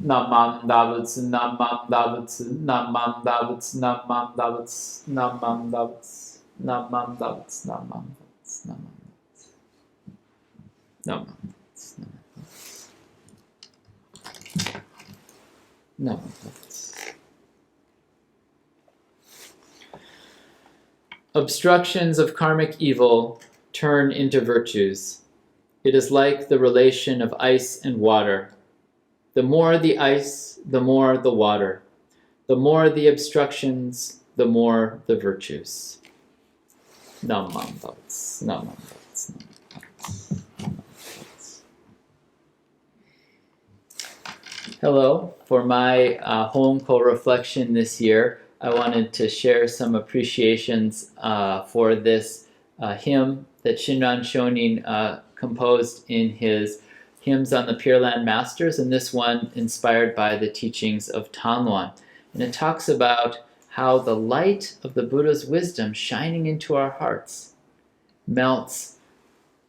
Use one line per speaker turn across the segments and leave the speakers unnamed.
Namam Davutsu, Namam Davutsu, Namam Davutsu, Namam Davutsu, Namam Davutsu, Namam Davutsu, Namam Davutsu, Namam Davutsu, Namam Davutsu. Obstructions of karmic evil turn into virtues. It is like the relation of ice and water. The more the ice, the more the water. The more the obstructions, the more the virtues. Namam Davutsu, Namam Davutsu, Namam Davutsu. Hello. For my onko reflection this year, I wanted to share some appreciations for this hymn that Shinran Shonin composed in his Hymns on the Pure Land Masters, and this one inspired by the teachings of Tanluan. And it talks about how the light of the Buddha's wisdom shining into our hearts melts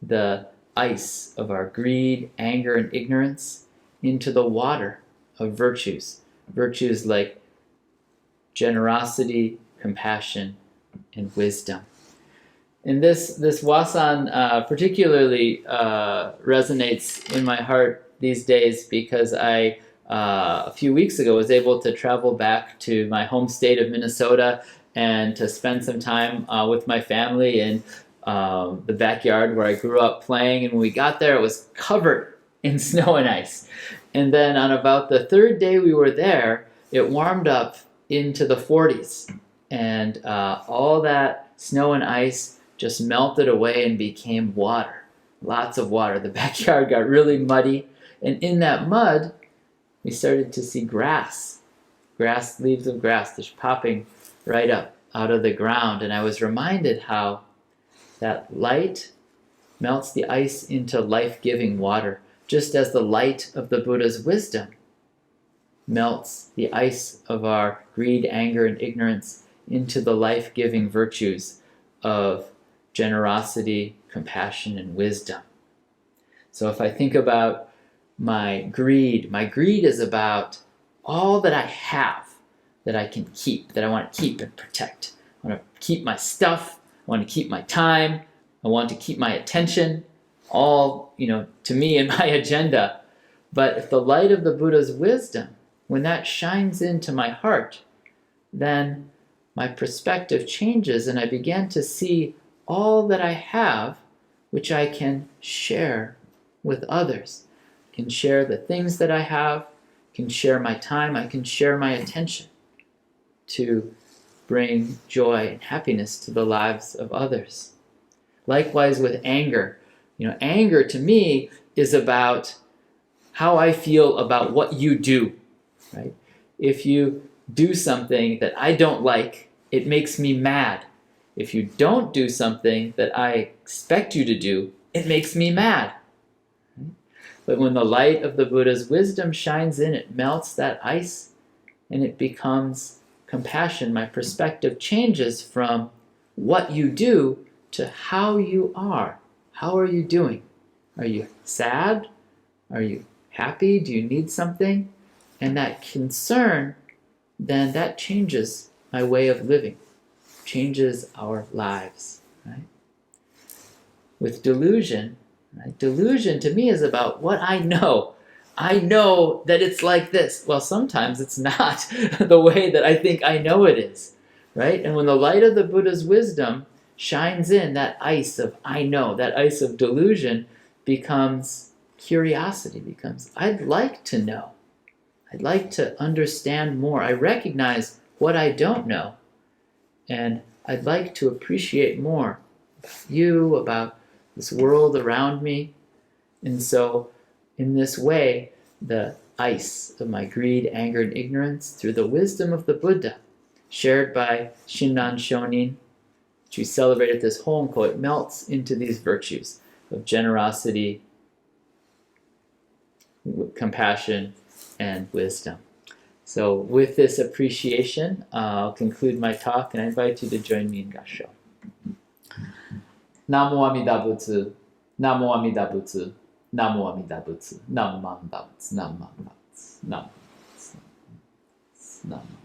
the ice of our greed, anger, and ignorance into the water of virtues. Virtues like generosity, compassion, and wisdom. And this wasan particularly resonates in my heart these days because I, a few weeks ago, was able to travel back to my home state of Minnesota and to spend some time with my family in the backyard where I grew up playing. And when we got there, it was covered in snow and ice. And then on about the third day we were there, it warmed up into the 40s. And all that snow and ice just melted away and became water. Lots of water. The backyard got really muddy. And in that mud, we started to see grass. Leaves of grass just popping right up out of the ground. And I was reminded how that light melts the ice into life-giving water, just as the light of the Buddha's wisdom melts the ice of our greed, anger, and ignorance into the life-giving virtues of generosity, compassion, and wisdom. So if I think about my greed is about all that I have that I can keep, that I want to keep and protect. I want to keep my stuff, I want to keep my time, I want to keep my attention, all, to me and my agenda. But if the light of the Buddha's wisdom, when that shines into my heart, then my perspective changes and I begin to see all that I have, which I can share with others. I can share the things that I have, I can share my time, I can share my attention to bring joy and happiness to the lives of others. Likewise with anger. Anger to me is about how I feel about what you do, right? If you do something that I don't like, it makes me mad. If you don't do something that I expect you to do, it makes me mad. But when the light of the Buddha's wisdom shines in, it melts that ice and it becomes compassion. My perspective changes from what you do to how you are. How are you doing? Are you sad? Are you happy? Do you need something? And that concern, then that changes my way of living, changes our lives, right? With delusion, right? Delusion to me is about what I know. I know that it's like this. Well, sometimes it's not the way that I think I know it is, right? And when the light of the Buddha's wisdom shines in, that ice of I know, that ice of delusion becomes curiosity, becomes I'd like to know. I'd like to understand more. I recognize what I don't know, and I'd like to appreciate more about you, about this world around me. And so, in this way, the ice of my greed, anger, and ignorance, through the wisdom of the Buddha, shared by Shinran Shonin, which we celebrated this onko, it melts into these virtues of generosity, compassion, and wisdom. So with this appreciation, I'll conclude my talk, and I invite you to join me in Gassho. Namo Amida Butsu, Namo Amida Butsu, Namo Amida Butsu, Namo Amida Butsu, Namo Amida Butsu, Namo. Namaste.